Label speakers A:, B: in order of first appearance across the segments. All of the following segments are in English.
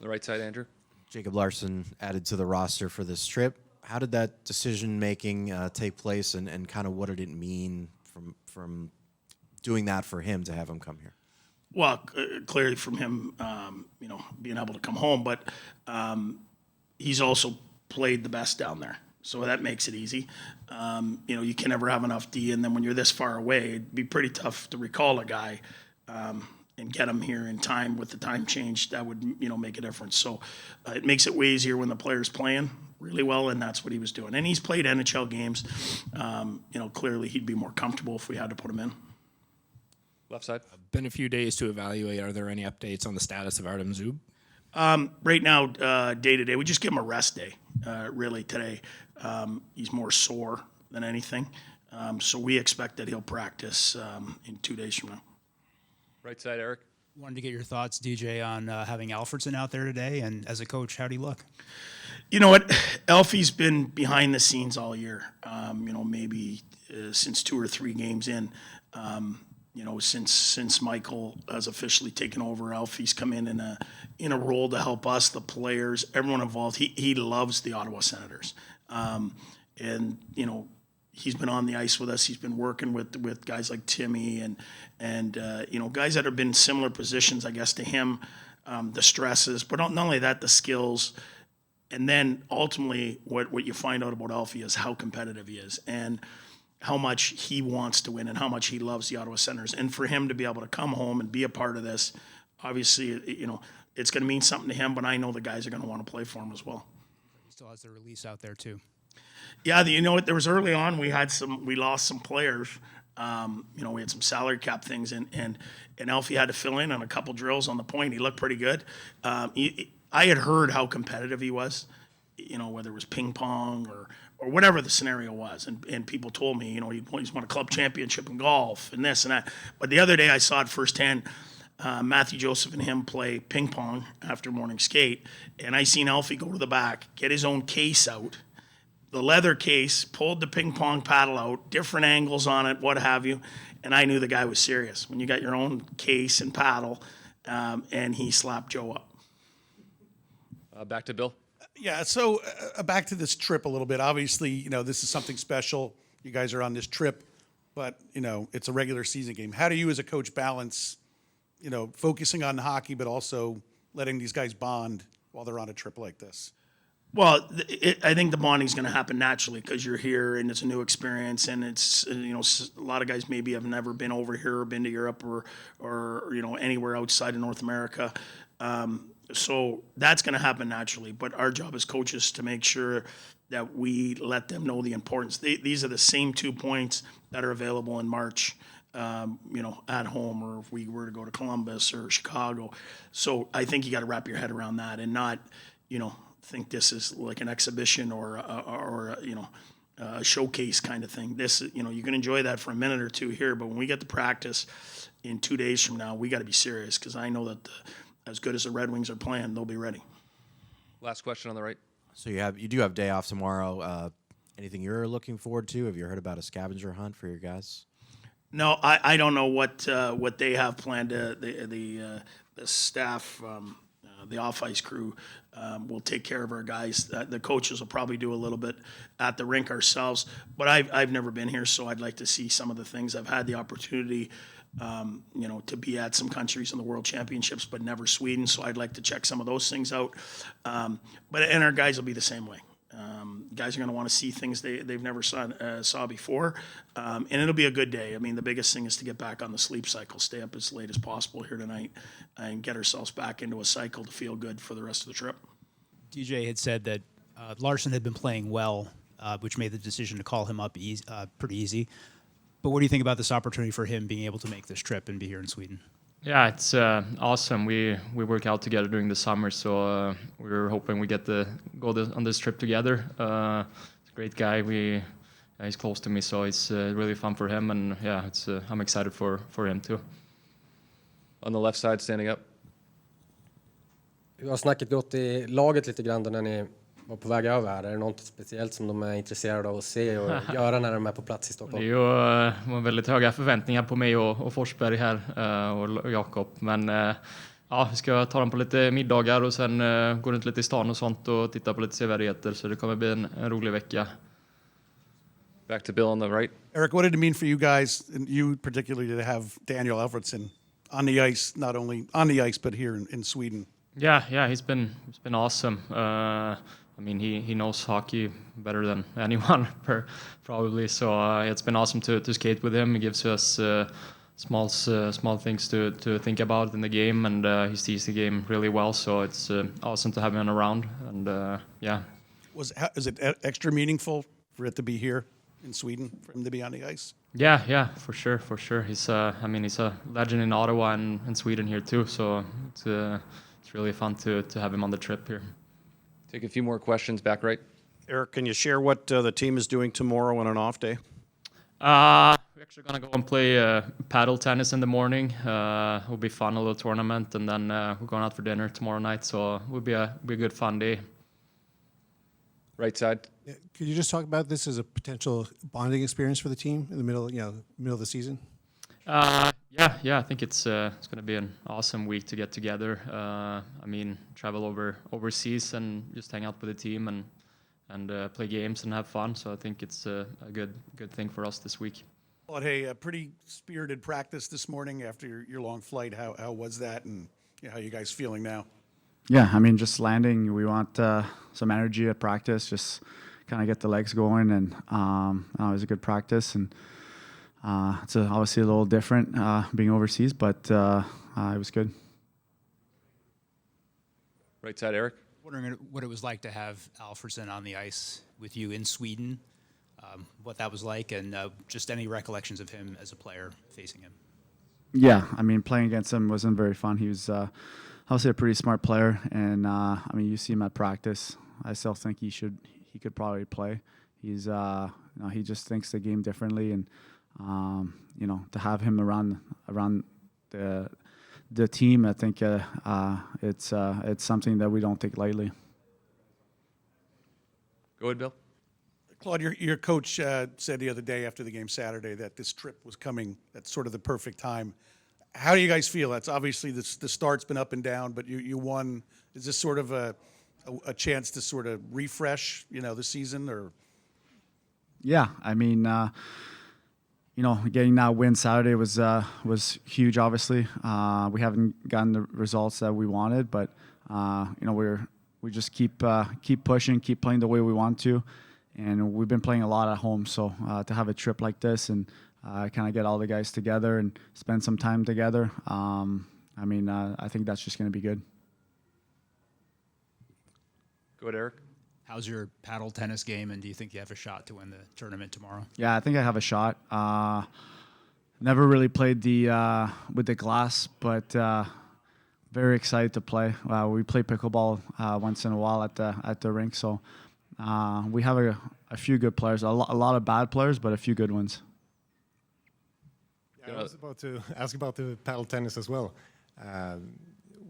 A: The right side, Andrew.
B: Jacob Larsson added to the roster for this trip. How did that decision-making take place, and kind of what did it mean from doing that for him to have him come here?
C: Well, clearly from him, being able to come home, but he's also played the best down there. So that makes it easy. You can never have enough D, and then when you're this far away, it'd be pretty tough to recall a guy and get him here in time with the time change. That would, make a difference. So it makes it way easier when the player's playing really well, and that's what he was doing. And he's played NHL games. Clearly he'd be more comfortable if we had to put him in.
A: Left side.
D: Been a few days to evaluate. Are there any updates on the status of Artem Zub?
C: Right now, day to day, we just give him a rest day, really, today. He's more sore than anything. So we expect that he'll practice in 2 days from now.
A: Right side, Erik.
E: Wanted to get your thoughts, DJ, on having Alfredsson out there today. And as a coach, how do you look?
C: You know what? Alfie's been behind the scenes all year, maybe since 2 or 3 games in. Since Michael has officially taken over, Alfie's come in a role to help us, the players, everyone involved. He loves the Ottawa Senators, he's been on the ice with us. He's been working with guys like Timmy and guys that have been in similar positions, I guess, to him. The stresses, but not only that, the skills. And then ultimately, what you find out about Alfie is how competitive he is and how much he wants to win and how much he loves the Ottawa Senators. And for him to be able to come home and be a part of this, obviously, it's going to mean something to him, but I know the guys are going to want to play for him as well.
E: He still has the release out there, too.
C: Yeah, there was early on, we lost some players. We had some salary cap things, and Alfie had to fill in on a couple drills on the point. He looked pretty good. I had heard how competitive he was, whether it was ping pong or whatever the scenario was. And people told me, he's won a club championship in golf and this and that. But the other day I saw it firsthand, Matthew Joseph and him play ping pong after morning skate. And I seen Alfie go to the back, get his own case out, the leather case, pulled the ping pong paddle out, different angles on it, what have you. And I knew the guy was serious. When you got your own case and paddle, and he slapped Joe up.
A: Back to Bill.
F: Yeah, so back to this trip a little bit. Obviously, this is something special. You guys are on this trip, but, it's a regular season game. How do you as a coach balance, focusing on hockey, but also letting these guys bond while they're on a trip like this?
C: Well, I think the bonding is going to happen naturally because you're here and it's a new experience, and it's a lot of guys maybe have never been over here or been to Europe or anywhere outside of North America. So that's going to happen naturally. But our job as coaches to make sure that we let them know the importance. These are the same 2 points that are available in March, at home, or if we were to go to Columbus or Chicago. So I think you got to wrap your head around that and not, think this is like an exhibition or a showcase kind of thing. This, you can enjoy that for a minute or two here, but when we get to practice in 2 days from now, we got to be serious because I know that as good as the Red Wings are playing, they'll be ready.
A: Last question on the right.
B: So you do have day off tomorrow. Anything you're looking forward to? Have you heard about a scavenger hunt for your guys?
C: No, I don't know what they have planned. The staff, the off-ice crew will take care of our guys. The coaches will probably do a little bit at the rink ourselves. But I've never been here, so I'd like to see some of the things. I've had the opportunity, to be at some countries in the World Championships, but never Sweden. So I'd like to check some of those things out. And our guys will be the same way. Guys are going to want to see things they've never saw before, and it'll be a good day. I mean, the biggest thing is to get back on the sleep cycle, stay up as late as possible here tonight, and get ourselves back into a cycle to feel good for the rest of the trip.
E: DJ had said that Larsson had been playing well, which made the decision to call him up pretty easy. But what do you think about this opportunity for him being able to make this trip and be here in Sweden?
G: Yeah, it's awesome. We work out together during the summer, so we're hoping we get to go on this trip together. He's a great guy. He's close to me, so it's really fun for him, and yeah, I'm excited for him too.
A: On the left side, standing up.
H: Hur har snacket gått i laget lite grann då när ni var på väg över här? Är det något speciellt som de är intresserade av att se och göra när de är på plats i Stockholm?
G: Det var väldigt höga förväntningar på mig och Forsberg här och Jakob, men Ja, vi ska ta dem på lite middagar och sen gå runt lite i stan och sånt och titta på lite sevärdheter. Så det kommer bli en rolig vecka.
A: Back to Bill on the right.
F: Erik, what did it mean for you guys, and you particularly, to have Daniel Alfredsson on the ice, not only on the ice but here in Sweden?
G: Yeah, he's been awesome. I mean, he knows hockey better than anyone, probably. So it's been awesome to skate with him. He gives us small things to think about in the game, and he sees the game really well. So it's awesome to have him around. And yeah.
F: Is it extra meaningful for it to be here in Sweden, for him to be on the ice?
G: Yeah, for sure. He's a legend in Ottawa and in Sweden here too. So it's really fun to have him on the trip here.
A: Take a few more questions. Back right.
I: Eric, can you share what the team is doing tomorrow on an off day?
G: We're actually gonna go and play paddle tennis in the morning. It'll be fun, a little tournament, and then we're going out for dinner tomorrow night. So it'll be a good fun day.
A: Right side.
J: Could you just talk about this as a potential bonding experience for the team in the middle of the season?
G: Yeah. I think it's going to be an awesome week to get together. Travel overseas and just hang out with the team and play games and have fun. So I think it's a good thing for us this week.
F: Well, hey, a pretty spirited practice this morning after your long flight. How was that, and how are you guys feeling now?
K: Yeah, just landing. We want some energy at practice, just kind of get the legs going, and it was a good practice. And it's obviously a little different being overseas, but it was good.
A: Right side, Erik.
E: Wondering what it was like to have Alfredsson on the ice with you in Sweden, what that was like, and just any recollections of him as a player facing him.
K: Yeah, playing against him wasn't very fun. He was obviously a pretty smart player, and you see him at practice. I still think he could probably play. He's he just thinks the game differently, and to have him around the team, I think it's something that we don't take lightly.
A: Go ahead, Bill.
F: Claude, your coach said the other day after the game Saturday that this trip was coming at sort of the perfect time. How do you guys feel? That's obviously the start's been up and down, but you won. Is this sort of a chance to sort of refresh, the season? Or
K: yeah, getting that win Saturday was huge. Obviously, we haven't gotten the results that we wanted, but we just keep pushing, keep playing the way we want to, and we've been playing a lot at home. So to have a trip like this and kind of get all the guys together and spend some time together, I think that's just going to be good.
A: Go ahead, Erik.
E: How's your paddle tennis game, and do you think you have a shot to win the tournament tomorrow?
K: Yeah, I think I have a shot. Never really played with the glass, but very excited to play. We play pickleball once in a while at the rink, so we have a few good players, a lot of bad players, but a few good ones.
J: Yeah, I was about to ask about the paddle tennis as well.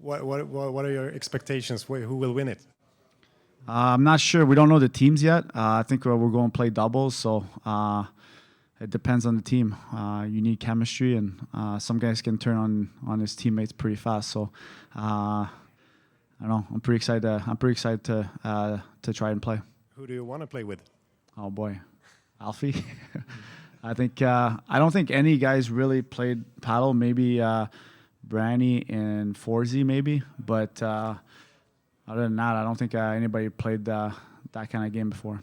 J: What are your expectations? Who will win it?
K: I'm not sure. We don't know the teams yet. I think we're going to play doubles, so it depends on the team. You need chemistry, and some guys can turn on his teammates pretty fast. So I don't know. I'm pretty excited to try and play.
J: Who do you want to play with?
K: Oh boy, Alfie. I don't think any guys really played paddle. Maybe Branny and Forsey, maybe, but. Other than that, I don't think anybody played that kind of game before.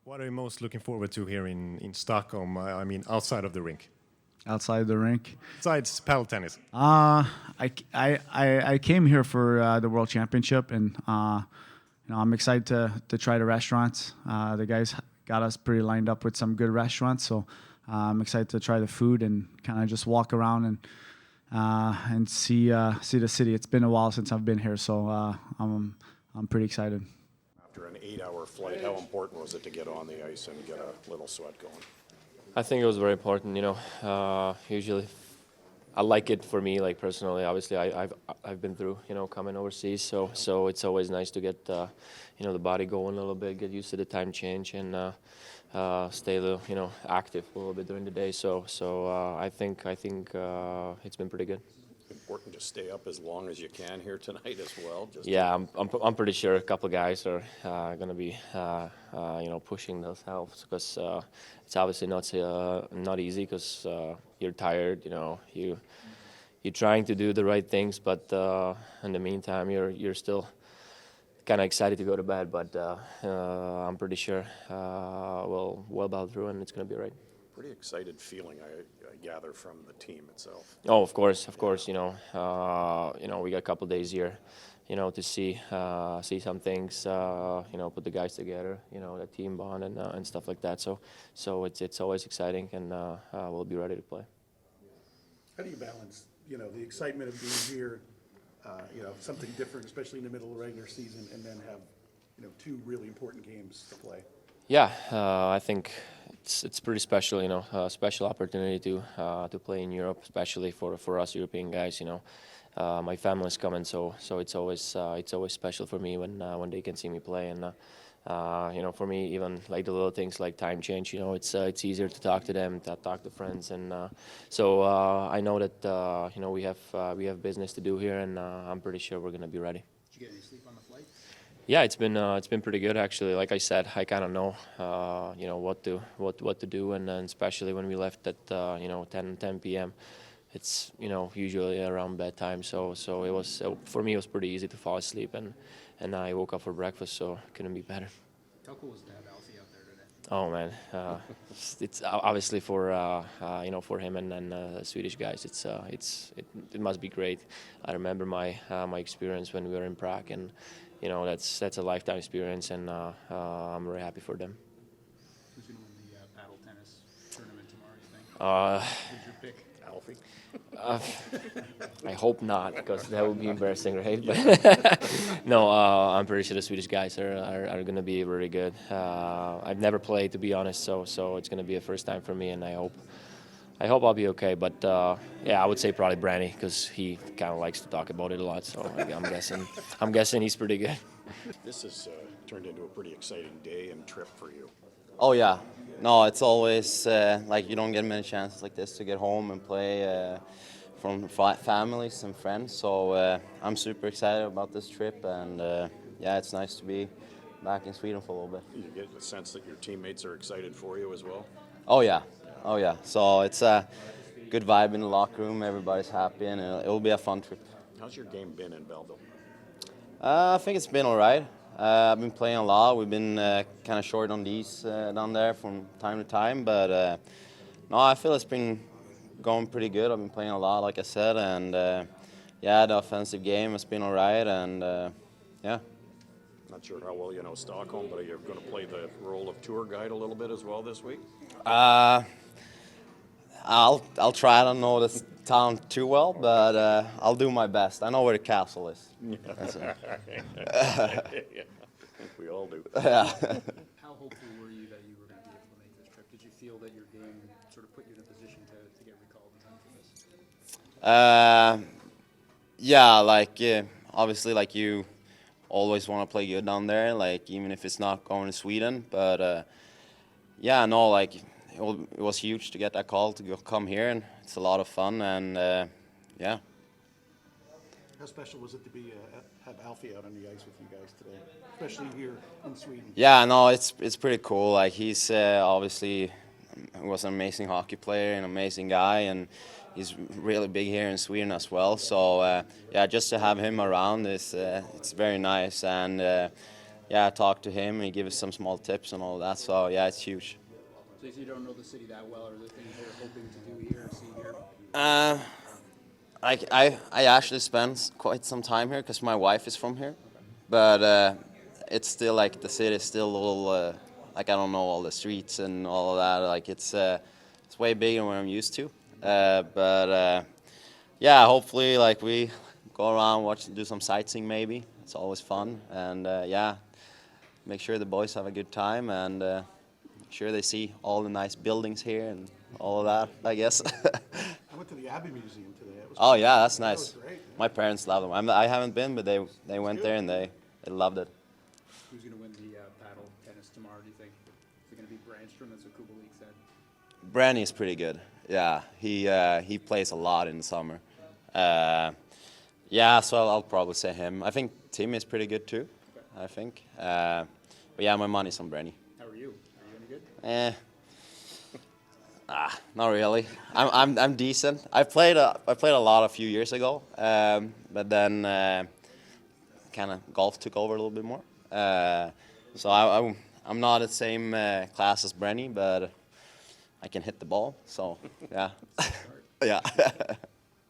J: What are you most looking forward to here in Stockholm? Outside of the rink.
K: Outside the rink.
J: Besides paddle tennis.
K: I came here for the World Championship, and I'm excited to try the restaurants. The guys got us pretty lined up with some good restaurants, so I'm excited to try the food and kind of just walk around and see the city. It's been a while since I've been here, so I'm pretty excited.
I: After an 8-hour flight, how important was it to get on the ice and get a little sweat going?
L: I think it was very important. Usually, I like it for me, like personally. Obviously, I've been through, coming overseas, so it's always nice to get the body going a little bit, get used to the time change, and stay a little, active a little bit during the day. So I think it's been pretty good.
I: important to stay up as long as you can here tonight as well? Just
L: Yeah, I'm pretty sure a couple of guys are going to be pushing themselves because it's obviously not easy because you're tired. You're trying to do the right things, but in the meantime you're still kind of excited to go to bed. But I'm pretty sure we'll battle through and it's going to be right.
I: pretty excited feeling, I gather, from the team itself.
L: Oh, of course. We got a couple of days here, to see some things, put the guys together, the team bond and stuff like that. So it's always exciting, and we'll be ready to play.
F: How do you balance, the excitement of being here, something different, especially in the middle of the regular season, and then have, two really important games to play?
L: Yeah, I think it's pretty special, a special opportunity to play in Europe, especially for us European guys. My family's coming, so it's always special for me when they can see me play. And for me, even like the little things like time change, it's easier to talk to them, to talk to friends, and so I know that we have business to do here, and I'm pretty sure we're gonna be ready.
E: Did you get any sleep on the flight?
L: Yeah, it's been pretty good actually. Like I said, I kind of know what to do, and then especially when we left at 10 p.m. It's usually around bedtime, so it was for me it was pretty easy to fall asleep, and I woke up for breakfast, so couldn't be better.
E: How cool was to have Alfie out there today?
L: Oh man, it's obviously for for him and the Swedish guys. It must be great. I remember my experience when we were in Prague, and that's a lifetime experience, and I'm very happy for them.
E: Who's going to win the paddle tennis tournament tomorrow, you think? Who's your pick?
F: Alfie?
L: I hope not, because that would be embarrassing, right? But no, I'm pretty sure the Swedish guys are going to be really good. I've never played, to be honest, so it's going to be a first time for me, and I hope I'll be okay. But I would say probably Branny, because he kind of likes to talk about it a lot. So I'm guessing he's pretty good.
I: This has turned into a pretty exciting day and trip for you.
M: Oh yeah, no, it's always you don't get many chances like this to get home and play from families and friends. So I'm super excited about this trip, and it's nice to be back in Sweden for a little bit.
I: You get the sense that your teammates are excited for you as well?
M: Oh yeah. So it's a good vibe in the locker room. Everybody's happy, and it'll be a fun trip.
I: How's your game been in Belleville?
M: I think it's been all right. I've been playing a lot. We've been kind of short on these down there from time to time, but no, I feel it's been going pretty good. I've been playing a lot, like I said, and the offensive game has been all right, and
I: Not sure how well you know Stockholm, but you're going to play the role of tour guide a little bit as well this week?
M: I'll try. I don't know this town too well, but I'll do my best. I know where the castle is.
I: I think we all do.
M: Yeah.
E: How hopeful were you that you were going to be able to make this trip? Did you feel that your game sort of put you in a position to get recalled in time for this?
M: Obviously, you always want to play good down there, even if it's not going to Sweden. But it was huge to get that call to come here, and it's a lot of fun, and
F: How special was it to be have Alfie out on the ice with you guys today, especially here in Sweden?
M: Yeah, no, it's pretty cool. He's obviously was an amazing hockey player, an amazing guy, and he's really big here in Sweden as well. So just to have him around is it's very nice, and I talked to him, and he gave us some small tips and all that. So it's huge.
E: So if you don't know the city that well, are there things you're hoping to do here or see here?
M: I actually spent quite some time here because my wife is from here, but it's still the city is still a little I don't know all the streets and all of that. It's way bigger than what I'm used to. Hopefully we go around, do some sightseeing maybe. It's always fun, and make sure the boys have a good time, and make sure they see all the nice buildings here and all of that, I guess.
F: I went to the Abbey Museum today.
M: Oh yeah, that's nice.
F: That was great.
M: My parents love them. I haven't been, but they went there and they loved it.
E: Who's going to win the paddle tennis tomorrow, do you think? Is it going to be Brannstrom, as Kubalik said?
M: Branny is pretty good. Yeah, he plays a lot in the summer, Yeah, so I'll probably say him. I think Tim is pretty good too. I think. But yeah, my money's on Brenny.
A: How are you? Are you any good?
M: Not really. I'm decent. I played a lot a few years ago, but then kind of golf took over a little bit more. So I'm not the same class as Brenny, but I can hit the ball. So yeah, yeah.